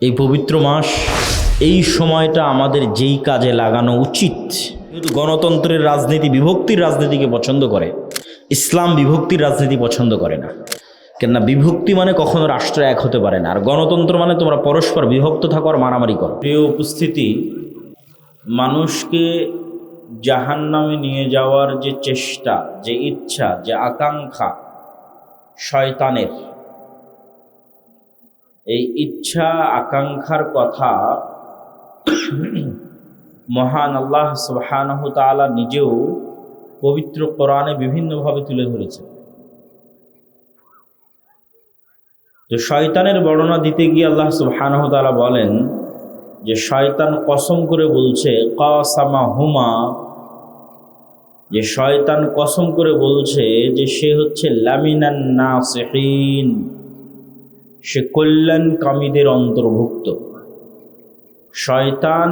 এই পবিত্র মাস, এই সময়টা আমাদের যেই কাজে লাগানো উচিত। কিন্তু গণতন্ত্রের রাজনীতি বিভক্তির রাজনীতিকে পছন্দ করে, ইসলাম বিভক্তির রাজনীতি পছন্দ করে না। কেননা বিভক্তি মানে কখনো রাষ্ট্র এক হতে পারে না, আর গণতন্ত্র মানে তোমরা পরস্পর বিভক্ত থাকো আর মারামারি করো। প্রিয় উপস্থিতি, মানুষকে জাহান্নামে নিয়ে যাওয়ার যে চেষ্টা, যে ইচ্ছা, যে আকাঙ্ক্ষা শয়তানের, এই ইচ্ছা আকাঙ্ক্ষার কথা মহান আল্লাহ সুবহানাহু তাআলা নিজেও পবিত্র কোরআনে বিভিন্নভাবে তুলে ধরেছেন। তো শয়তানের বর্ণনা দিতে গিয়ে আল্লাহ সুবহানাহু তাআলা বলেন যে শয়তান কসম করে বলছে, কাসামাহুমা, যে শয়তান কসম করে বলছে যে সে হচ্ছে লামিনান নাসিহিন, সে কল্যাণকামীদের অন্তর্ভুক্ত। শয়তান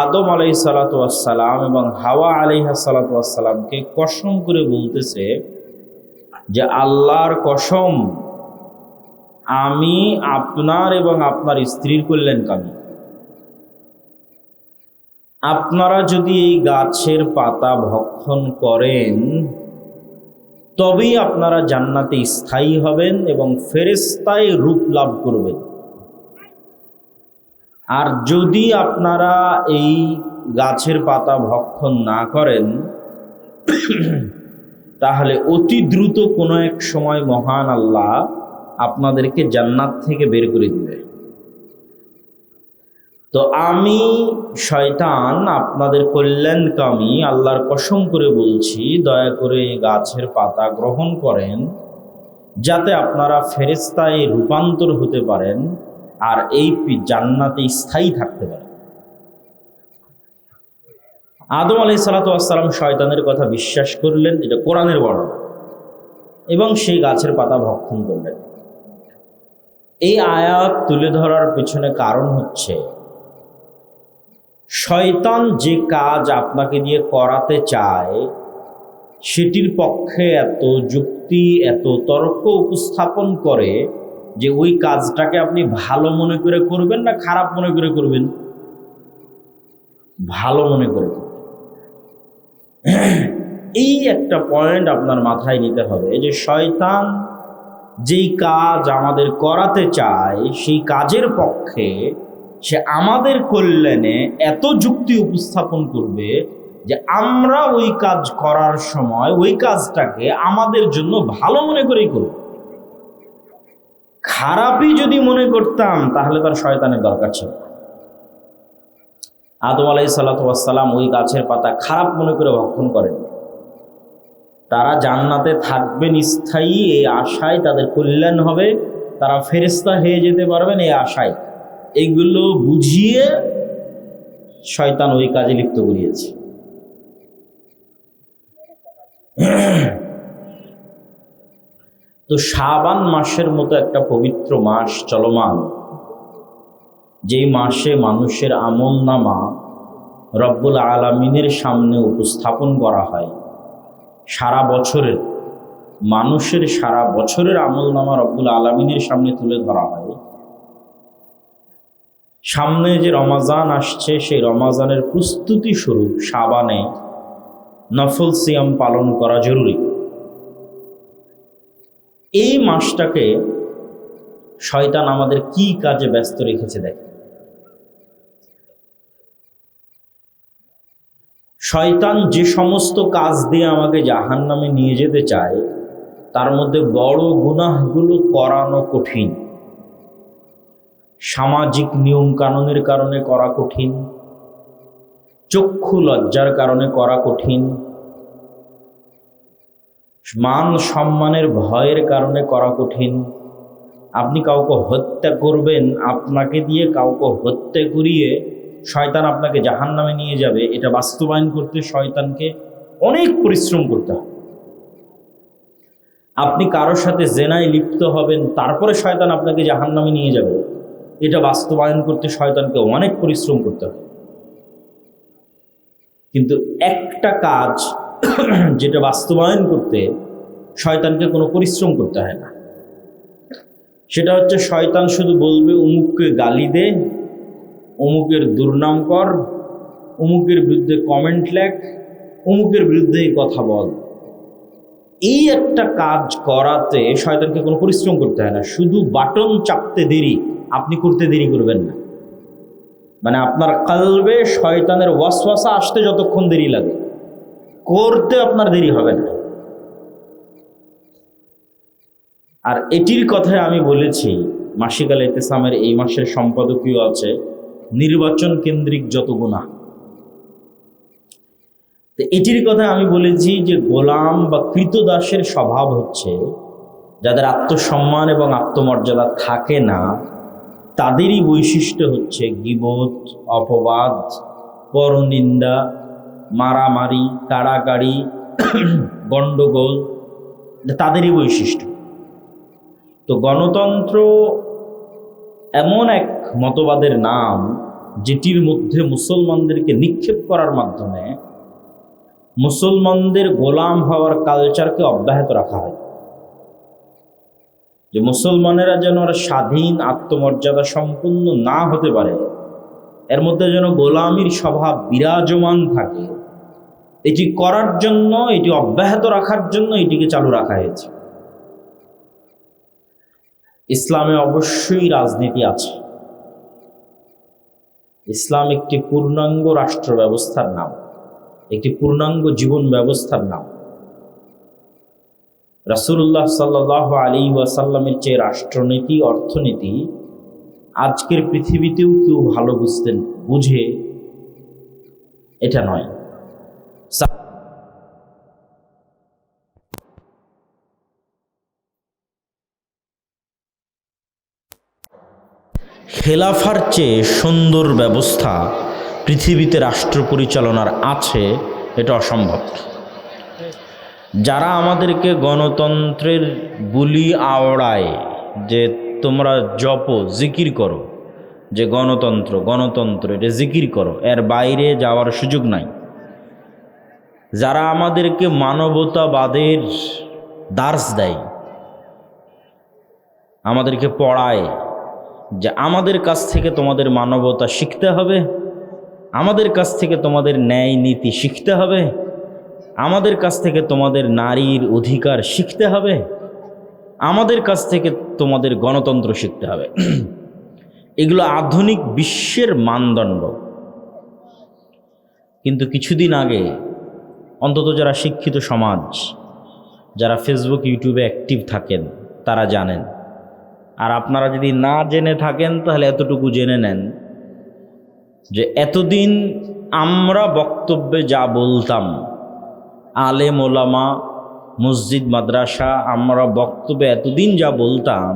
আদম আলাইহিসসালাতু ওয়াসসালাম এবং হাওয়া আলাইহিসসালাতু ওয়াসসালামকে কসম করে বলতেছে যে আল্লাহর কসম, আমি আপনার এবং আপনার স্ত্রীর কল্যাণকামী। আপনারা যদি এই গাছের পাতা ভক্ষণ করেন তবেই আপনারা জান্নাতে স্থায়ী হবেন এবং ফেরেশতায় রূপ লাভ করবেন। আর যদি আপনারা এই গাছের পাতা ভক্ষণ না করেন তাহলে অতি দ্রুত কোনো এক সময় মহান আল্লাহ আপনাদেরকে জান্নাত থেকে বের করে দিবে। তো আমি শয়তান আপনাদের কল্যাণকামী, আল্লাহর কসম করে বলছি, দয়া করে গাছের পাতা গ্রহণ করেন যাতে আপনারা ফেরেশতায় রূপান্তর হতে পারেন আর এই জান্নাতে স্থায়ী থাকতে পারেন। আদম আলাইহিসসালাতু ওয়াসসালাম শয়তানের কথা বিশ্বাস করলেন, এটা কোরআনের বর্ণনা, এবং সেই গাছের পাতা ভক্ষণ করলেন। এই আয়াত তুলে ধরার পিছনে কারণ হচ্ছে, শয়তান যে কাজ আপনাকে দিয়ে করাতে চায় সেটির পক্ষে এত যুক্তি, এত তর্ক উপস্থাপন করে যে ওই কাজটাকে আপনি ভালো মনে করে করবেন না খারাপ মনে করে করবেন? ভালো মনে করে করবেন। এই একটা পয়েন্ট আপনার মাথায় নিতে হবে যে শয়তান যেই কাজ আমাদের করাতে চায় সেই কাজের পক্ষে সে আমাদের কল্যাণে এত যুক্তি উপস্থাপন করবে যে আমরা ওই কাজ করার সময় ওই কাজটাকে আমাদের জন্য ভালো মনে করেই করব। খারাপই যদি মনে করতাম তাহলে তার শয়তানের দরকার ছিল। আদম আলাইহিসসালাতু ওয়াসসালাম ওই গাছের পাতা খারাপ মনে করে ভক্ষণ করেন। তারা জান্নাতে থাকবেন স্থায়ী, এই আশায়, তাদের কল্যাণ হবে, তারা ফেরেশতা হয়ে যেতে পারবেন এই আশায়। এইগুলো বুঝিয়ে শয়তান ওই কাজে লিপ্ত করিয়েছে। তো শাবান মাসের মতো একটা পবিত্র মাস চলমান, যেই মাসে মানুষের আমলনামা রব্বুল আলামিনের সামনে উপস্থাপন করা হয়, সারা বছরের মানুষের সারা বছরের আমলনামা রব্বুল আলামিনের সামনে তুলে ধরা হয়। সামনে যে রমাজান আসছে সেই রমাজানের প্রস্তুতি স্বরূপ শাবানে নফল সিয়াম পালন করা জরুরি। এই মাসটাকে শয়তান আমাদের কি কাজে ব্যস্ত রেখেছে দেখে। শয়তান যে সমস্ত কাজ দিয়ে আমাকে জাহান্নামে নিয়ে যেতে চায় তার মধ্যে বড় গুনাহগুলো করানো কঠিন। সামাজিক নিয়ম কানুনের কারণে করা কঠিন, চক্ষু লজ্জার কারণে করা কঠিন, মান সম্মানের ভয়ের কারণে করা কঠিন। আপনি কাউকে হত্যা করবেন, আপনাকে দিয়ে কাউকে হত্যা করিয়ে শয়তান আপনাকে জাহান্নামে নিয়ে যাবে, এটা বাস্তবায়ন করতে শয়তানকে অনেক পরিশ্রম করতে হবে। আপনি কারোর সাথে জেনায় লিপ্ত হবেন, তারপরে শয়তান আপনাকে জাহান্নামে নিয়ে যাবে, এটা বাস্তবায়ন করতে শয়তানকে অনেক পরিশ্রম করতে হবে। কিন্তু একটা কাজ যেটা বাস্তবায়ন করতে শয়তানকে কোনো পরিশ্রম করতে হয় না, সেটা হচ্ছে শয়তান শুধু বলবে অমুককে গালি দে, অমুকের দুর্নাম কর, অমুকের বিরুদ্ধে কমেন্ট লেখ, অমুকের বিরুদ্ধে কথা বল। এই একটা কাজ করাতে শয়তানকে কোনো পরিশ্রম করতে হয় না, শুধু বাটন চাপতে দেরি, আপনি করতে দেরি করবেন না। মানে আপনার কলবে শয়তানের ওয়াসওয়াসা আসতে যতক্ষণ দেরি লাগে, করতে আপনার দেরি হবে না। আর এটির কথায় আমি বলেছি, মাসিক আল ইতিসামের এই মাসের সম্পাদকীয় আছে নির্বাচন কেন্দ্রিক যত গুনাহ। তো এটির কথায় আমি বলেছি যে গোলাম বা কৃতদাসের স্বভাব হচ্ছে যাদের আত্মসম্মান এবং আত্মমর্যাদা থাকে না, তাদেরই বৈশিষ্ট্য হচ্ছে গীবত, অপবাদ, পরনিন্দা, মারামারি, কাড়াকাড়ি, গণ্ডগোল, তাদেরই বৈশিষ্ট্য। তো গণতন্ত্র এমন এক মতবাদের নাম যেটির মধ্যে মুসলমানদেরকে নিক্ষেপ করার মাধ্যমে মুসলমানদের গোলাম হওয়ার কালচারকে অব্যাহত রাখা হয়, যে মুসলমানেরা যেন স্বাধীন আত্মমর্যাদা সম্পন্ন না হতে পারে, এর মধ্যে যেন গোলামির স্বভাব বিরাজমান থাকে। এটি করার জন্য, এটি অব্যাহত রাখার জন্য এটিকে চালু রাখা হয়েছে। ইসলামে অবশ্যই রাজনীতি আছে। ইসলাম একটি পূর্ণাঙ্গ রাষ্ট্র ব্যবস্থার নাম, একটি পূর্ণাঙ্গ জীবন ব্যবস্থার নাম। রাসূলুল্লাহ সাল্লাল্লাহু আলাইহি ওয়াসাল্লামের চেয়ে রাষ্ট্রনীতি, অর্থনীতি আজকের পৃথিবীতেও কেউ ভালো বুঝে এটা নয়। খেলাফার চেয়ে সুন্দর ব্যবস্থা পৃথিবীতে রাষ্ট্র পরিচালনার আছে, এটা অসম্ভব। যারা আমাদেরকে গণতন্ত্রের বুলি আওড়ায় যে তোমরা জপো, জিকির করো, যে গণতন্ত্র গণতন্ত্র এটা জিকির করো, এর বাইরে যাওয়ার সুযোগ নাই। যারা আমাদেরকে মানবতাবাদের দার্স দেয়, আমাদেরকে পড়ায় যে আমাদের কাছ থেকে তোমাদের মানবতা শিখতে হবে, আমাদের কাছ থেকে তোমাদের ন্যায় নীতি শিখতে হবে, আমাদের কাছ থেকে তোমাদের নারীর অধিকার শিখতে হবে, আমাদের কাছ থেকে তোমাদের গণতন্ত্র শিখতে হবে, এগুলো আধুনিক বিশ্বের মানদণ্ড। কিন্তু কিছুদিন আগে অন্তত যারা শিক্ষিত সমাজ, যারা ফেসবুক ইউটিউবে অ্যাক্টিভ থাকেন, তারা জানেন। আর আপনারা যদি না জেনে থাকেন তাহলে এতটুকু জেনে নেন যে এতদিন আমরা বক্তব্যে যা বলতাম, আলেম ওলামা, মসজিদ মাদ্রাসা, আমরা বক্তব্যে এতদিন যা বলতাম,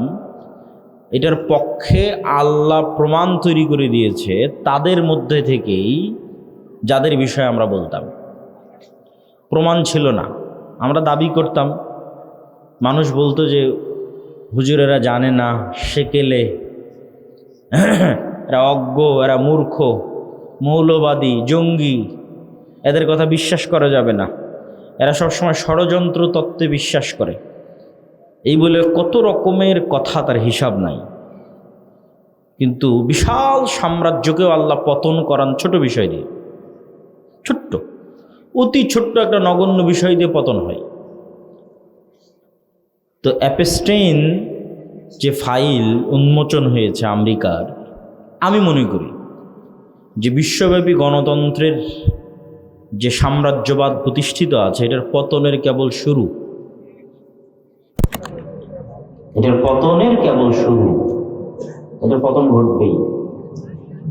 এটার পক্ষে আল্লাহ প্রমাণ তৈরি করে দিয়েছে তাদের মধ্যে থেকেই যাদের বিষয়ে আমরা বলতাম। প্রমাণ ছিল না, আমরা দাবি করতাম, মানুষ বলতো যে হুজুরেরা জানে না, সেকেলে, এরা অজ্ঞ, এরা মূর্খ, মৌলবাদী, জঙ্গি, এদের কথা বিশ্বাস করা যাবে না, এরা সবসময় ষড়যন্ত্র তত্ত্বে বিশ্বাস করে, এই বলে কত রকমের কথা, তার হিসাব নাই। কিন্তু বিশাল সাম্রাজ্যকেও আল্লাহ পতন করান ছোট বিষয় দিয়ে, ছোট্ট, অতি ছোট্ট একটা নগণ্য বিষয় দিয়ে পতন হয়। তো অ্যাপস্টেইন যে ফাইল উন্মোচন হয়েছে আমেরিকার, আমি মনে করি যে বিশ্বব্যাপী গণতন্ত্রের যে সাম্রাজ্যবাদ প্রতিষ্ঠিত আছে, এটার পতনের কেবল শুরু, এটার পতনের কেবল শুরু। এটার পতন ঘটবেই,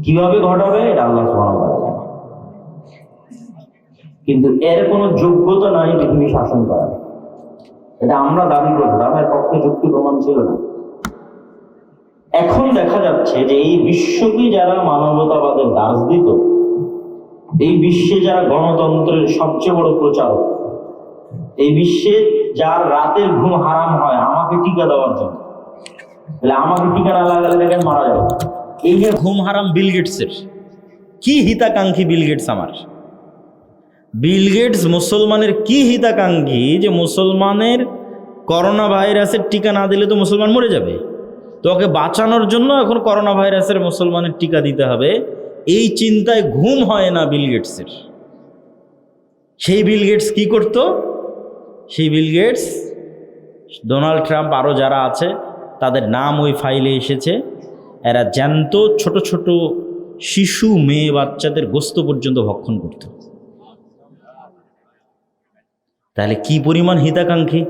কিভাবে ঘটাবে এটা আল্লাহ সুবহানাহু ওয়া তাআলা জানেন। কিন্তু এর কোনো যোগ্যতা নাই পৃথিবী শাসন করার, এটা আমরা দাবি করলাম, এর পক্ষে যুক্তি প্রমাণ ছিল না। এখন দেখা যাচ্ছে যে এই বিশ্বকে যারা মানবতাবাদের দাস দিত, এই বিশ্বে যারা গণতন্ত্রের সবচেয়ে বড় প্রচারক, এই বিশ্বে যার রাতের ঘুম হারাম হয় আমাকে টিকা দেওয়ার জন্য, তাহলে আমাকে টিকা না লাগালে দেখেন মারা যাবে, এই যে ঘুম হারাম বিল গেটসের। কি হিতাকাঙ্ক্ষী বিল গেটস! আমার বিল গেটস মুসলমানের কি হিতাকাঙ্ক্ষী যে মুসলমানের করোনা ভাইরাসের টিকা না দিলে তো মুসলমান মরে যাবে। তো ওকে বাঁচানোর জন্য এখন করোনা ভাইরাসের মুসলমানের টিকা দিতে হবে, এই চিন্তায় ঘুম হয় না বিল গেটসের। সেই বিল গেটস কি করত? সেই বিল গেটস, ডোনাল্ড ট্রাম্প আরও যারা আছে তাদের নাম ওই ফাইলে এসেছে, এরা জ্যান্ত ছোট ছোট শিশু মেয়ে বাচ্চাদের গোস্ত পর্যন্ত ভক্ষণ করত। তাহলে কি পরিমাণ হিতাকাঙ্ক্ষী?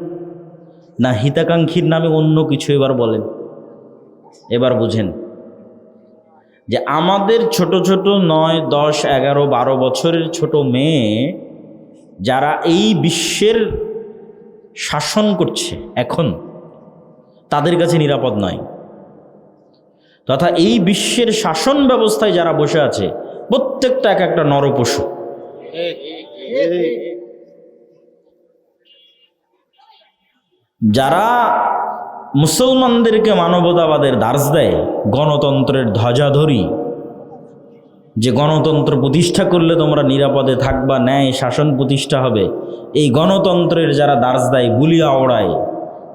না হিতাকাঙ্ক্ষীর নামে অন্য কিছু এবার বলেন। এবার বুঝেন যে আমাদের ছোট ছোট 9, 10, 11, 12 বছরের ছোট মেয়ে যারা এই বিশ্বের শাসন করছে এখন, তাদের কাছে নিরাপদ নয়। তথা এই বিশ্বের শাসন ব্যবস্থায় যারা বসে আছে প্রত্যেকটা এক একটা নরপশু। যারা মুসলমানদেরকে মানবতাবাদের দার্স দেয়, গণতন্ত্রের ধ্বজাধরি, যে গণতন্ত্র প্রতিষ্ঠা করলে তোমরা নিরাপদে থাকবা, ন্যায় শাসন প্রতিষ্ঠা হবে, এই গণতন্ত্রের যারা দার্স দেয়, বুলিয়া ওড়ায়,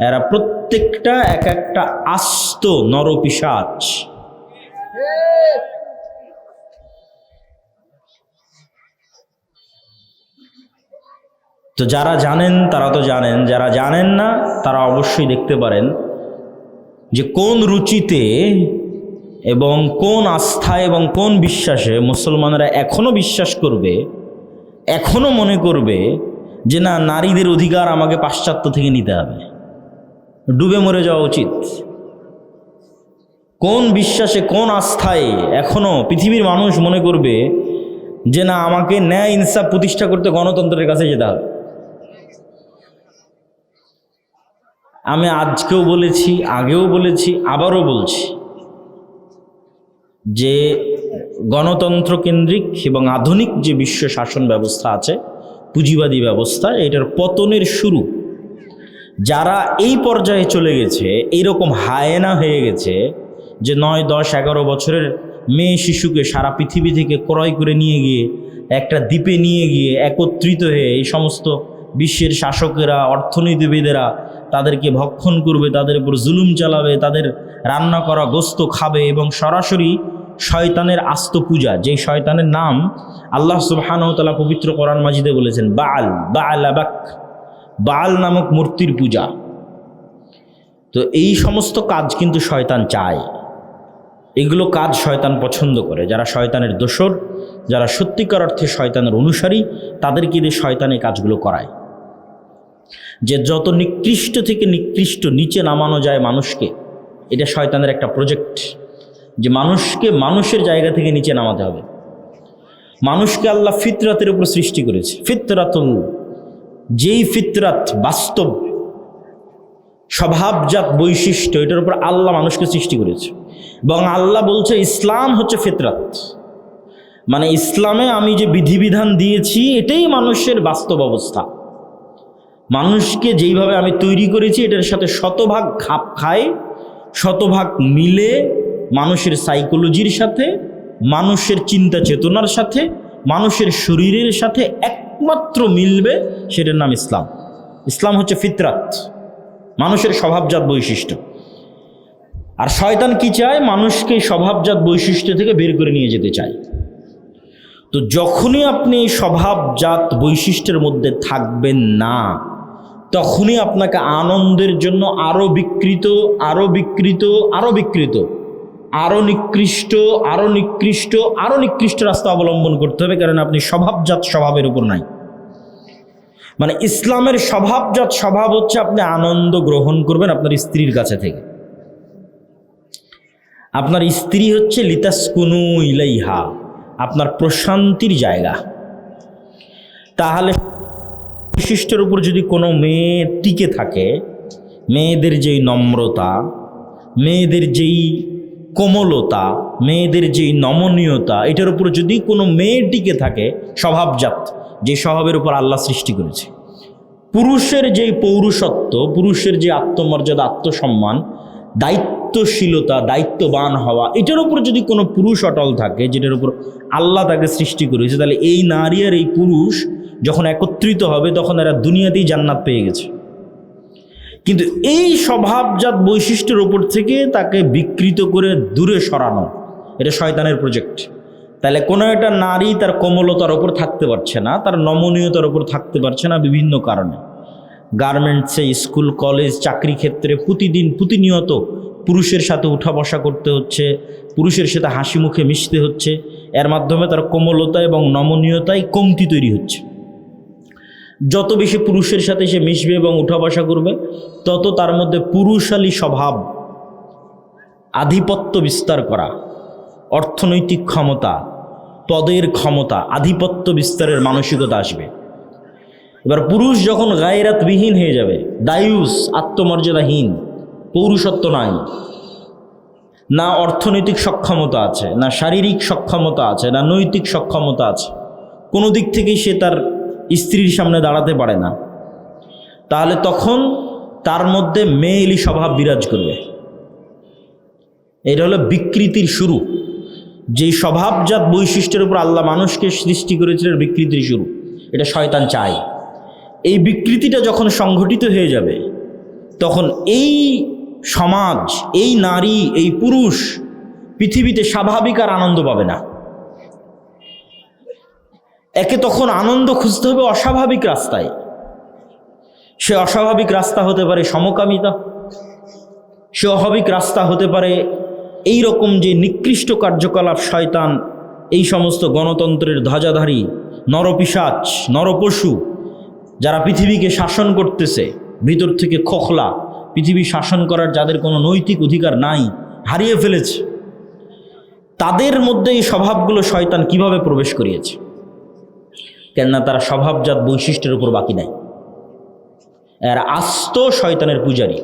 এরা প্রত্যেকটা এক একটা আস্ত নরপিশাচ। তো যারা জানেন তারা তো জানেন, যারা জানেন না তারা অবশ্যই দেখতে পারেন যে কোন রুচিতে এবং কোন আস্থায় এবং কোন বিশ্বাসে মুসলমানেরা এখনো বিশ্বাস করবে, এখনো মনে করবে যে না, নারীদের অধিকার আমাকে পাশ্চাত্য থেকে নিতে হবে, ডুবে মরে যাওয়া উচিত। কোন বিশ্বাসে, কোন আস্থায় এখনো পৃথিবীর মানুষ মনে করবে যে না, আমাকে ন্যায় ইনসাফ প্রতিষ্ঠা করতে গণতন্ত্রের কাছে যেতে হবে। আমি আজকেও বলেছি, আগেও বলেছি, আবারও বলছি যে গণতন্ত্র কেন্দ্রিক এবং আধুনিক যে বিশ্ব শাসন ব্যবস্থা আছে, পুঁজিবাদী ব্যবস্থা, এটার পতনের শুরু যারা এই পর্যায়ে চলে গেছে, এইরকম হায়েনা হয়ে গেছে যে 9, 10, 11 বছরের মেয়ে শিশুকে সারা পৃথিবী থেকে ক্রয় করে নিয়ে গিয়ে একটা দ্বীপে নিয়ে গিয়ে একত্রিত হয়ে এই সমস্ত বিশ্বের শাসকেরা, অর্থনীতিবিদেরা তাদেরকে ভক্ষণ করবে, তাদের উপর জুলুম চালাবে, তাদের রান্না করা গোস্ত খাবে এবং সরাসরি শয়তানের আস্ত পূজা, যেই শয়তানের নাম আল্লাহ সুবহানাহু ওয়া তাআলা পবিত্র কোরআন মাজিদে বলেছেন, বাল নামক মূর্তির পূজা। তো এই সমস্ত কাজ কিন্তু শয়তান চায়, এগুলো কাজ শয়তান পছন্দ করে। যারা শয়তানের দোসর, যারা সত্যিকার অর্থে শয়তানের অনুসারী, তাদেরকে দিয়ে শয়তান এই কাজগুলো করায়। যে যত নিকৃষ্ট থেকে নিকৃষ্ট নিচে নামানো যায় মানুষকে, এটা শয়তানের একটা প্রজেক্ট, যে মানুষকে মানুষের জায়গা থেকে নিচে নামাতে হবে। মানুষকে আল্লাহ ফিতরাতের উপর সৃষ্টি করেছে, ফিতরাতুল, যেই ফিতরাত বাস্তব স্বভাবজাত বৈশিষ্ট্য, এটার উপর আল্লাহ মানুষকে সৃষ্টি করেছে। এবং আল্লাহ বলছে ইসলাম হচ্ছে ফিতরাত, মানে ইসলামে আমি যে বিধিবিধান দিয়েছি এটাই মানুষের বাস্তব অবস্থা। মানুষকে যেইভাবে আমি তৈরি করেছি এটার সাথে শতভাগ খাপ খায়, শতভাগ মিলে, মানুষের সাইকোলজির সাথে, মানুষের চিন্তা চেতনার সাথে, মানুষের শরীরের সাথে একমাত্র মিলবে, সেটার নাম ইসলাম। ইসলাম হচ্ছে ফিতরাত, মানুষের স্বভাবজাত বৈশিষ্ট্য। আর শয়তান কি চায়? মানুষকে স্বভাবজাত বৈশিষ্ট্য থেকে বের করে নিয়ে যেতে চায়। তো যখনই আপনি এই স্বভাবজাত বৈশিষ্ট্যের মধ্যে থাকবেন না, তখনই আপনাকে আনন্দের জন্য আরো বিকৃত, আরো বিকৃত, আরো বিকৃত, আরো নিকৃষ্ট, আরো নিকৃষ্ট, আরো নিকৃষ্ট রাস্তা অবলম্বন করতে হবে, কারণ আপনি স্বভাবজাত স্বভাবের উপর নাই। মানে ইসলামের স্বভাবজাত স্বভাব হচ্ছে আপনি আনন্দ গ্রহণ করবেন আপনার স্ত্রীর কাছে থেকে। আপনার স্ত্রী হচ্ছে লিতাসকুনু ইলাইহা, আপনার প্রশান্তির জায়গা। তাহলে বৈশিষ্ট্যের উপর যদি কোনো মেয়ে টিকে থাকে, মেয়েদের যেই নম্রতা, মেয়েদের যেই কোমলতা, মেয়েদের যেই নমনীয়তা, এটার উপর যদি কোনো মেয়ে টিকে থাকে, স্বভাবজাত যে স্বভাবের উপর আল্লাহ সৃষ্টি করেছে, পুরুষের যেই পৌরুষত্ব, পুরুষের যে আত্মমর্যাদা, আত্মসম্মান, দায়িত্বশীলতা, দায়িত্ববান হওয়া, এটার উপর যদি কোনো পুরুষ অটল থাকে, যেটার উপর আল্লাহ তাকে সৃষ্টি করেছে, তাহলে এই নারী আর এই পুরুষ যখন একত্রিত হবে তখন এরা দুনিয়াতেই জান্নাত পেয়ে গেছে। কিন্তু এই স্বভাবজাত বৈশিষ্ট্যের ওপর থেকে তাকে বিকৃত করে দূরে সরানো, এটা শয়তানের প্রজেক্ট। তাহলে কোনো একটা নারী তার কোমলতার ওপর থাকতে পারছে না, তার নমনীয়তার ওপর থাকতে পারছে না বিভিন্ন কারণে। গার্মেন্টসে, স্কুল, কলেজ, চাকরি ক্ষেত্রে প্রতিনিয়ত পুরুষের সাথে উঠা বসা করতে হচ্ছে, পুরুষের সাথে হাসি মুখে মিশতে হচ্ছে। এর মাধ্যমে তার কোমলতা এবং নমনীয়তায় কমতি তৈরি হচ্ছে। যত বেশি পুরুষের সাথে সে মিশবে এবং উঠা বসা করবে, তত তার মধ্যে পুরুষালী স্বভাব, আধিপত্য বিস্তার করা, অর্থনৈতিক ক্ষমতা, পদের ক্ষমতা, আধিপত্য বিস্তারের মানসিকতা আসবে। এবার পুরুষ যখন গায়রাতবিহীন হয়ে যাবে, দায়ুস, আত্মমর্যাদাহীন, পৌরুষত্ব নাই, না অর্থনৈতিক সক্ষমতা আছে, না শারীরিক সক্ষমতা আছে, না নৈতিক সক্ষমতা আছে, কোনো দিক থেকেই সে তার স্ত্রীর সামনে দাঁড়াতে পারে না, তাহলে তখন তার মধ্যে মেয়েলি স্বভাব বিরাজ করবে। এটা হলো বিকৃতির শুরু। যেই স্বভাবজাত বৈশিষ্ট্যের উপর আল্লাহ মানুষকে সৃষ্টি করেছিলেন, বিকৃতির শুরু, এটা শয়তান চায়। এই বিকৃতিটা যখন সংঘটিত হয়ে যাবে, তখন এই সমাজ, এই নারী, এই পুরুষ পৃথিবীতে স্বাভাবিক আর আনন্দ পাবে না। একে তখন আনন্দ খুঁজতে হবে অস্বাভাবিক রাস্তায়। সে অস্বাভাবিক রাস্তা হতে পারে সমকামিতা, সে অস্বাভাবিক রাস্তা হতে পারে এই রকম যে নিকৃষ্ট কার্যকলাপ শয়তান, এই সমস্ত গণতন্ত্রের ধ্বজাধারী নরপিশাচ, নরপশু যারা পৃথিবীকে শাসন করতেছে, ভিতর থেকে খোখলা, পৃথিবী শাসন করার যাদের কোনো নৈতিক অধিকার নাই, হারিয়ে ফেলেছে, তাদের মধ্যে এই স্বভাবগুলো শয়তান কিভাবে প্রবেশ করিয়েছে? কেননা তারা স্বভাবজাত বৈশিষ্ট্যের উপর বাকি নাই। এর আস্ত শয়তানের পূজারী।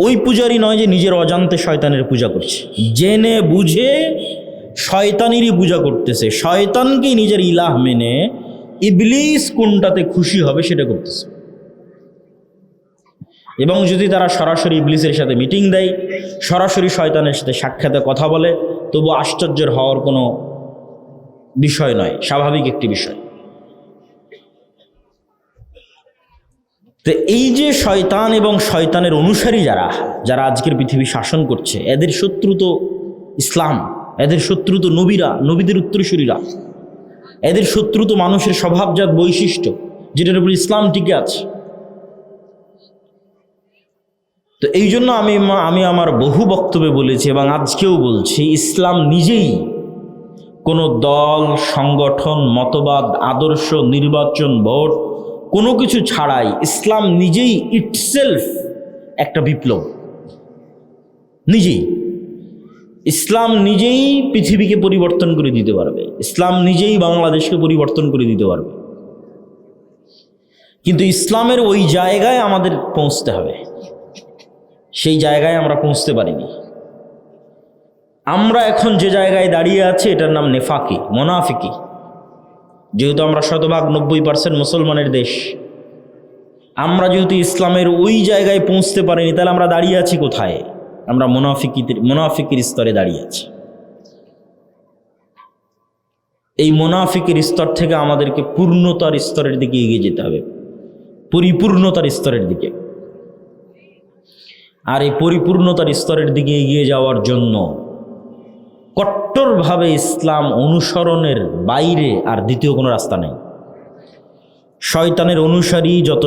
ওই পূজারী নয় যে নিজের অজান্তে শয়তানের পূজা করছে, জেনে বুঝে শয়তানেরই পূজা করতেছে, শয়তানকে নিজের ইলাহ মেনে ইবলিস কোনটাতে খুশি হবে সেটা করতেছে। এবং যদি তারা সরাসরি ইবলিসের সাথে মিটিং দেয়, সরাসরি শয়তানের সাথে সাক্ষাতে কথা বলে, তবু আশ্চর্যের হওয়ার কোনো বিষয় নয়, স্বাভাবিক একটি বিষয়। তো এই যে শয়তান এবং শয়তানের অনুসারী যারা আজকের পৃথিবী শাসন করছে, এদের শত্রু তো ইসলাম, এদের শত্রু তো নবীরা, নবীদের উত্তরসূরীরা, এদের শত্রু তো মানুষের স্বভাবজাত বৈশিষ্ট্য যেটার উপর ইসলাম টিকে আছে। তো এই জন্য আমি আমার বহু বক্তব্যে বলেছি এবং আজকেও বলছি, ইসলাম নিজেই কোনো দল, সংগঠন, মতবাদ, আদর্শ, নির্বাচন, ভোট কোনো কিছু ছাড়াই ইসলাম নিজেই ইটসেলফ একটা বিপ্লব। নিজেই ইসলাম নিজেই পৃথিবীকে পরিবর্তন করে দিতে পারবে, ইসলাম নিজেই বাংলাদেশকে পরিবর্তন করে দিতে পারবে। কিন্তু ইসলামের ওই জায়গায় আমাদের পৌঁছতে হবে, সেই জায়গায় আমরা পৌঁছতে পারিনি। আমরা এখন যে জায়গায় দাঁড়িয়ে আছি এটার নাম নেফাকি, মোনাফিকি। যেহেতু আমরা শতভাগ 90% মুসলমানের দেশ, আমরা যেহেতু ইসলামের ওই জায়গায় পৌঁছতে পারিনি, তাহলে আমরা দাঁড়িয়ে আছি কোথায়? আমরা মোনাফিকির স্তরে দাঁড়িয়ে আছি। এই মোনাফিকের স্তর থেকে আমাদেরকে পূর্ণতার স্তরের দিকে এগিয়ে যেতে হবে, পরিপূর্ণতার স্তরের দিকে। আর এই পরিপূর্ণতার স্তরের দিকে এগিয়ে যাওয়ার জন্য কট্টরভাবে ইসলাম অনুসরণের বাইরে আর দ্বিতীয় কোনো রাস্তা নেই। শয়তানের অনুসারী যত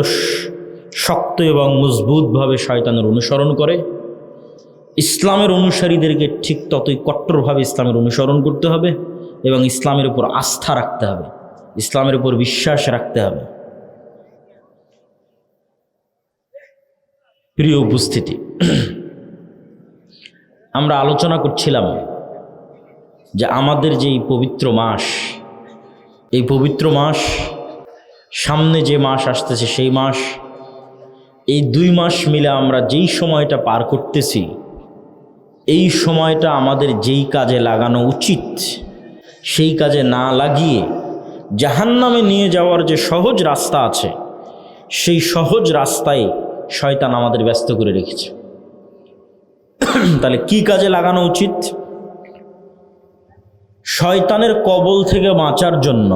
শক্ত এবং মজবুতভাবে শয়তানের অনুসরণ করে, ইসলামের অনুসারীদেরকে ঠিক ততই কট্টরভাবে ইসলামের অনুসরণ করতে হবে এবং ইসলামের উপর আস্থা রাখতে হবে, ইসলামের উপর বিশ্বাস রাখতে হবে। প্রিয় উপস্থিতি, আমরা আলোচনা করছিলাম যে আমাদের যে এই পবিত্র মাস, এই পবিত্র মাস, সামনে যে মাস আসতেছে সেই মাস, এই 2 মাস মিলে আমরা যেই সময়টা পার করতেছি, এই সময়টা আমাদের যেই কাজে লাগানো উচিত সেই কাজে না লাগিয়ে জাহান্নামে নিয়ে যাওয়ার যে সহজ রাস্তা আছে, সেই সহজ রাস্তায় শয়তান আমাদের ব্যস্ত করে রেখেছে। তাহলে কি কাজে লাগানো উচিত? শয়তানের কবল থেকে বাঁচার জন্য,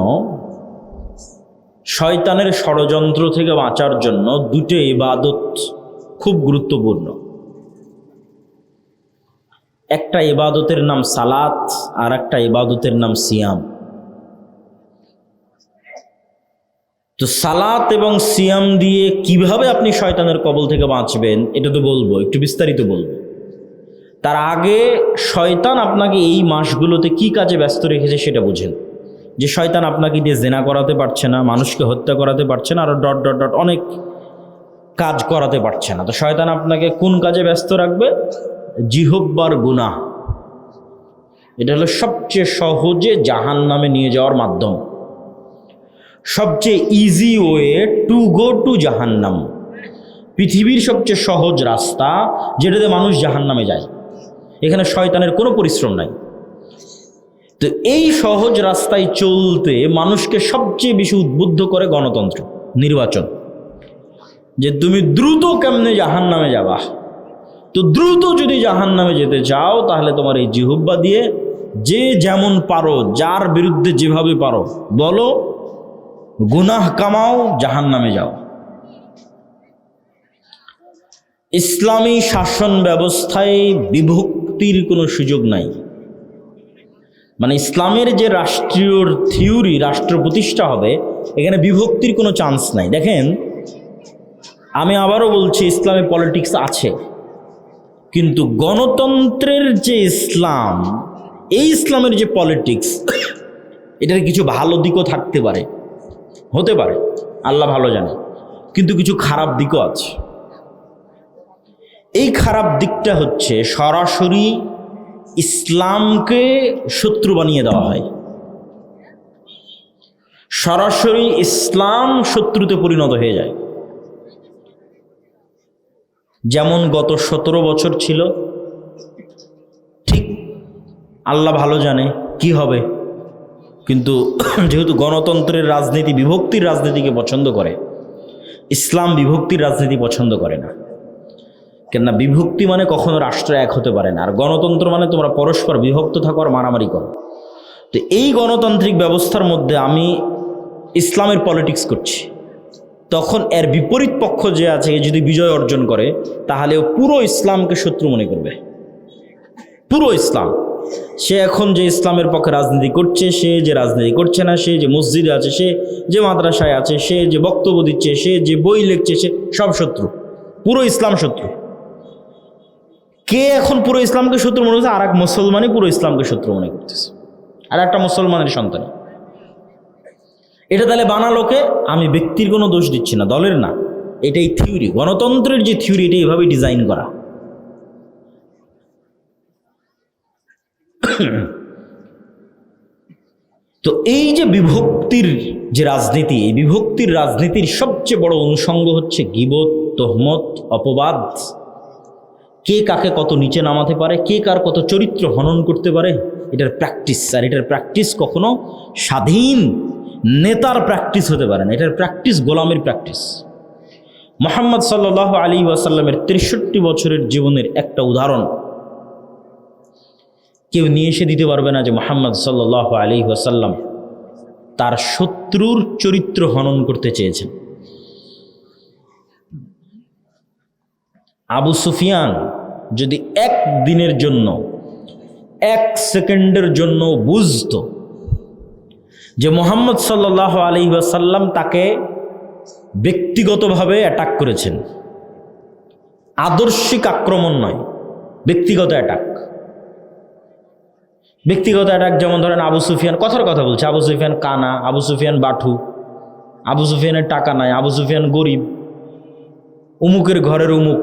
শয়তানের ষড়যন্ত্র থেকে বাঁচার জন্য 2টে ইবাদত খুব গুরুত্বপূর্ণ। একটা ইবাদতের নাম সালাত, আর একটা ইবাদতের নাম সিয়াম। তো সালাত এবং সিয়াম দিয়ে কিভাবে আপনি শয়তানের কবল থেকে বাঁচবেন এটা তো বলবো, একটু বিস্তারিত বলবো। তার আগে শয়তান আপনাকে এই মাসগুলোতে কি কাজে ব্যস্ত রেখেছে সেটা বুঝেন। যে শয়তান আপনাকে দিয়ে জেনা করাতে পারছে না, মানুষকে হত্যা করাতে পারছে না, আরো ডট ডট ডট অনেক কাজ করাতে পারছে না। তো শয়তান আপনাকে কোন কাজে ব্যস্ত রাখবে? জিহব্বার গুনাহ। এটা হলো সবচেয়ে সহজে জাহান্নামে নিয়ে যাওয়ার মাধ্যম, সবচেয়ে easy way to go to জাহান্নাম। পৃথিবীর সবচেয়ে সহজ রাস্তা যেটাতে মানুষ জাহান্নামে যায়, এখানে শয়তানের কোনো পরিশ্রম নাই। তো এই সহজ রাস্তায় চলতে মানুষকে সবচেয়ে বেশি উদ্বুদ্ধ করে গণতন্ত্র, নির্বাচন। যে তুমি দ্রুত কেমনে জাহান্নামে যাবা। তো দ্রুত যদি জাহান্নামে যেতে চাও তাহলে তোমার এই জিহ্বা দিয়ে যে যেমন পারো, যার বিরুদ্ধে যেভাবে পারো বলো, গুনাহ কামাও, জাহান্নামে যাও। ইসলামী শাসন ব্যবস্থায় বিভক্তির কোনো সুযোগ নাই। মানে ইসলামের যে রাষ্ট্রীয় থিওরি, রাষ্ট্র প্রতিষ্ঠা হবে, এখানে বিভক্তির কোনো চান্স নাই। দেখেন, আমি আবারও বলছি, ইসলামে পলিটিক্স আছে, কিন্তু গণতন্ত্রের যে ইসলাম, এই ইসলামের যে পলিটিক্স, এটার কিছু ভালো দিকও থাকতে পারে, হতে পারে, আল্লাহ ভালো জানে, কিন্তু কিছু খারাপ দিকও আছে। এই খারাপ দিকটা হচ্ছে সরাসরি ইসলামকে শত্রু বানিয়ে দেওয়া হয়, সরাসরি ইসলাম শত্রুতে পরিণত হয়ে যায়। যেমন গত 17 বছর ছিল, ঠিক আল্লাহ ভালো জানে কি হবে, কিন্তু যেহেতু গণতন্ত্রের রাজনীতি বিভক্তির রাজনীতিকে পছন্দ করে, ইসলাম বিভক্তির রাজনীতি পছন্দ করে না। কেননা বিভক্তি মানে কখনো রাষ্ট্র এক হতে পারে না, আর গণতন্ত্র মানে তোমরা পরস্পর বিভক্ত থাকো আর মারামারি করো। তো এই গণতান্ত্রিক ব্যবস্থার মধ্যে আমি ইসলামের পলিটিক্স করছি, তখন এর বিপরীত পক্ষ যে আছে যদি বিজয় অর্জন করে, তাহলে পুরো ইসলামকে শত্রু মনে করবে। পুরো ইসলাম, সে এখন যে ইসলামের পক্ষে রাজনীতি করছে, সে যে রাজনীতি করছে না, সে যে মসজিদে আছে, সে যে মাদ্রাসায় আছে, সে যে বক্তব্য দিচ্ছে, সে যে বই লিখছে, সে সব শত্রু, পুরো ইসলাম শত্রু। কে এখন পুরো ইসলামকে শত্রু মনে করছে? আর এক মুসলমানই পুরো ইসলামকে শত্রু মনে করতেছে, আর একটা মুসলমানের সন্তান। এটা তাহলে বানালোকে, আমি ব্যক্তির কোনো দোষ দিচ্ছি না, দলের না, এটাই থিওরি, গণতন্ত্রের যে থিওরি, এটা এভাবেই ডিজাইন করা। তো এই যে বিভক্তির যে রাজনীতি, এই বিভক্তির রাজনীতির সবচেয়ে বড় অনুষঙ্গ হচ্ছে গীবত, তহমত, অপবাদ। কে কাকে কত নিচে নামাতে পারে, কে কার কত চরিত্র হনন করতে পারে, এটার প্র্যাকটিস। আর এটার প্র্যাকটিস কখনো স্বাধীন নেতার প্র্যাকটিস হতে পারে না, এটার প্র্যাকটিস গোলামের প্র্যাকটিস। মুহাম্মদ সাল্লাল্লাহু আলাইহি ওয়াসাল্লামের 63 বছরের জীবনের একটা উদাহরণ কেউ নিয়ে এসে দিতে পারবে না যে মুহাম্মদ সাল্লাল্লাহু আলাইহি ওয়াসাল্লাম তার শত্রুর চরিত্র হনন করতে চেয়েছেন। আবু সুফিয়ান যদি এক দিনের জন্য, এক সেকেন্ডের জন্য বুঝতো যে মুহাম্মদ সাল্লাল্লাহু আলাইহি ওয়াসাল্লাম তাকে ব্যক্তিগতভাবে অ্যাটাক করেছেন, আদর্শিক আক্রমণ নয়, ব্যক্তিগত অ্যাটাক। ব্যক্তিগত অ্যাটাক যেমন ধরেন আবু সুফিয়ান, কথার কথা বলছে, আবু সুফিয়ান কানা, আবু সুফিয়ান বাঠু, আবু সুফিয়ানের টাকা নাই, আবু সুফিয়ান গরিব, উমুকের ঘরের উমুক,